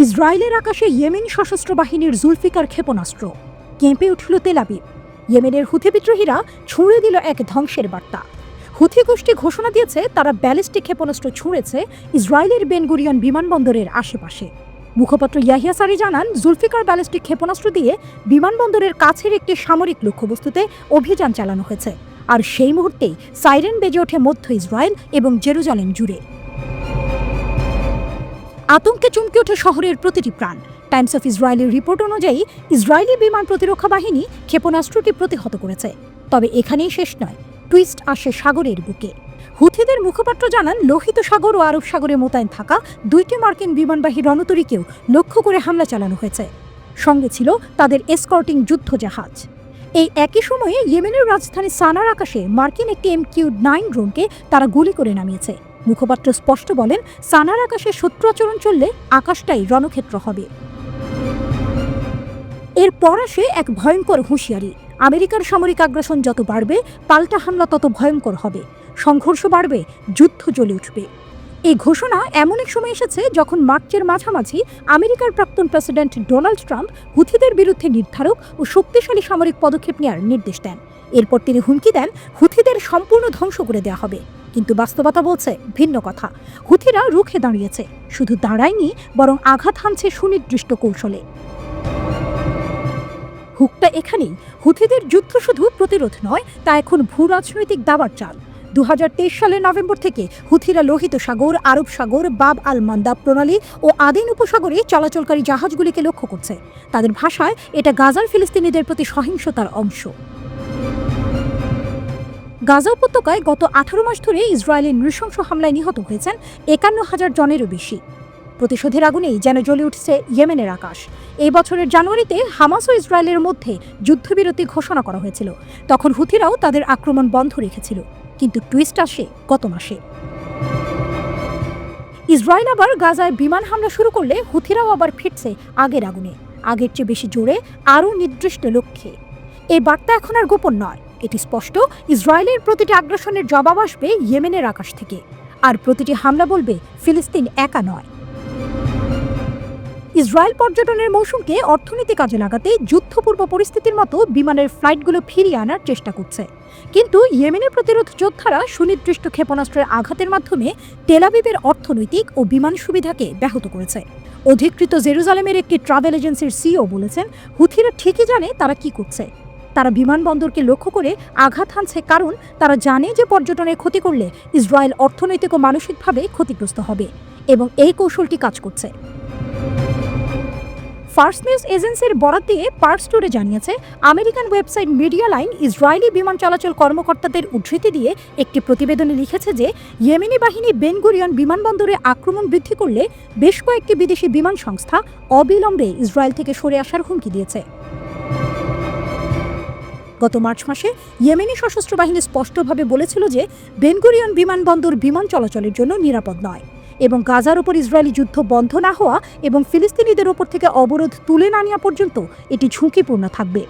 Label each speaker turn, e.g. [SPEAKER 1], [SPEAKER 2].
[SPEAKER 1] ইসরায়েলের আকাশে ইয়েমেন সশস্ত্র বাহিনীর জুলফিকার ক্ষেপণাস্ত্র, কেঁপে উঠল তেল আবিব। ইয়েমেনের হুথি বিদ্রোহীরা ছুঁড়ে দিল এক ধ্বংসের বার্তা। হুথি গোষ্ঠী ঘোষণা দিয়েছে তারা ব্যালিস্টিক ক্ষেপণাস্ত্র ছুঁড়েছে ইসরায়েলের বেন গুরিয়ন বিমানবন্দরের আশেপাশে। মুখপাত্র ইয়াহিয়া সারি জানান, জুলফিকার ব্যালিস্টিক ক্ষেপণাস্ত্র দিয়ে বিমানবন্দরের কাছের একটি সামরিক লক্ষ্যবস্তুতে অভিযান চালানো হয়েছে। আর সেই মুহূর্তেই সাইরেন বেজে ওঠে মধ্য ইসরায়েল এবং জেরুজালেম জুড়ে। আতঙ্কে চমকে ওঠে শহরের প্রতিটি প্রাণ। টাইমস অফ ইসরায়েলের রিপোর্ট অনুযায়ী ইসরায়েলি বিমান প্রতিরক্ষা বাহিনী ক্ষেপণাস্ত্রটি প্রতিহত করেছে। তবে এখানেই শেষ নয়, টুইস্ট আসে সাগরের বুকে। হুথিদের মুখপাত্র জানান, লোহিত সাগর ও আরব সাগরে মোতায়েন থাকা 2টি মার্কিন বিমানবাহী রণতরীকেও লক্ষ্য করে হামলা চালানো হয়েছে। সঙ্গে ছিল তাদের এসকর্টিং যুদ্ধজাহাজ। এই একই সময়ে ইয়েমেনের রাজধানী সানার আকাশে মার্কিন একটি MQ-9 ড্রোনকে তারা গুলি করে নামিয়েছে। মুখপাত্র স্পষ্ট বলেন, সানার আকাশে শত্রু আচরণ চললে আকাশটাই রণক্ষেত্র হবে। এরপর আসে এক ভয়ঙ্কর হুঁশিয়ারি। আমেরিকার সামরিক আগ্রাসন যত বাড়বে, পাল্টা হামলা তত ভয়ঙ্কর হবে। সংঘর্ষ বাড়বে, যুদ্ধ জ্বলে উঠবে। এই ঘোষণা এমন এক সময় এসেছে যখন মার্চের মাঝামাঝি আমেরিকার প্রাক্তন প্রেসিডেন্ট ডোনাল্ড ট্রাম্প হুথিদের বিরুদ্ধে নির্ধারক ও শক্তিশালী সামরিক পদক্ষেপ নেওয়ার নির্দেশ দেন। এরপর তিনি হুমকি দেন হুথিদের সম্পূর্ণ ধ্বংস করে দেওয়া হবে। কিন্তু বাস্তবতা বলছে ভিন্ন কথা। হুথিরা রুখে দাঁড়িয়েছে, শুধু দাঁড়ায়নি, বরং আঘাত হানছে সুনির্দিষ্ট কৌশলে। হুকটা এখানেই, হুথিদের যুদ্ধ শুধু প্রতিরোধ নয়, তা এখন ভূ রাজনৈতিক দাবার চাল। 2023 সালের নভেম্বর থেকে হুথিরা লোহিত সাগর, আরব সাগর, বাব আল মান্দাব প্রণালী ও আদিন উপসাগরে চলাচলকারী জাহাজগুলিকে লক্ষ্য করছে। তাদের ভাষায় এটা গাজার ফিলিস্তিনিদের প্রতি সহিংসতার অংশ। গাজা উপত্যকায় গত 18 মাস ধরে ইসরায়েলের নৃশংস হামলায় নিহত হয়েছেন 51,000 জনেরও বেশি। প্রতিশোধের আগুনেই যেন জ্বলে উঠছে ইয়েমেনের আকাশ। এই বছরের জানুয়ারিতে হামাস ও ইসরায়েলের মধ্যে যুদ্ধবিরতি ঘোষণা করা হয়েছিল। তখন হুথিরাও তাদের আক্রমণ বন্ধ রেখেছিল। কিন্তু টুইস্ট আসে গত মাসে। ইসরায়েল আবার গাজায় বিমান হামলা শুরু করলে হুথিরাও আবার ফিরছে আগের আগুনে, আগের চেয়ে বেশি জোরে, আরও নির্দিষ্ট লক্ষ্যে। এই বার্তা এখন আর গোপন নয়, এটি স্পষ্ট। ইসরায়েলের প্রতিটি আগ্রাসনের জবাব আসবে ইয়েমেনের আকাশ থেকে, আর প্রতিটি হামলা বলবে ফিলিস্তিন একা নয়। ইসরায়েল পর্যটনের মৌসুমকে অর্থনীতি কাজে লাগাতে যুদ্ধপূর্ব পরিস্থিতির মতো বিমানের ফ্লাইটগুলো ফিরিয়ে আনার চেষ্টা করছে। কিন্তু ইয়েমেনের প্রতিরোধ যোদ্ধারা সুনির্দিষ্ট ক্ষেপণাস্ত্রের আঘাতের মাধ্যমে তেল আবিবের অর্থনৈতিক ও বিমান সুবিধাকে ব্যাহত করেছে। অধিকৃত জেরুজালেমের একটি ট্রাভেল এজেন্সির CEO বলেছেন, হুথিরা ঠিকই জানে তারা কি করছে। তারা বিমানবন্দরকে লক্ষ্য করে আঘাত হানছে, কারণ তারা জানে যে পর্যটনের ক্ষতি করলে ইসরায়েল অর্থনৈতিক ও মানসিকভাবে ক্ষতিগ্রস্ত হবে, এবং এই কৌশলটি কাজ করছে। ফার্স্ট নিউজ এজেন্সির বরাত দিয়ে পার্স টুডে জানিয়েছে, American website media line Israeli বিমান চলাচল কর্মকর্তাদের উদ্ধৃতি দিয়ে একটি প্রতিবেদনে লিখেছে যে ইয়েমেনি বাহিনী বেন গুরিয়ন বিমানবন্দরে আক্রমণ বৃদ্ধি করলে বেশ কয়েকটি বিদেশি বিমান সংস্থা অবিলম্বে ইসরায়েল থেকে সরে আসার হুমকি দিয়েছে। গত মার্চ মাসে ইয়েমেনি সশস্ত্র বাহিনী স্পষ্টভাবে বলেছিল যে বেন গুরিয়ন বিমানবন্দর বিমান চলাচলের জন্য নিরাপদ নয়, এবং গাজার ওপর ইসরায়েলি যুদ্ধ বন্ধ না হওয়া এবং ফিলিস্তিনিদের ওপর থেকে অবরোধ তুলে না নেওয়া পর্যন্ত এটি ঝুঁকিপূর্ণ থাকবে।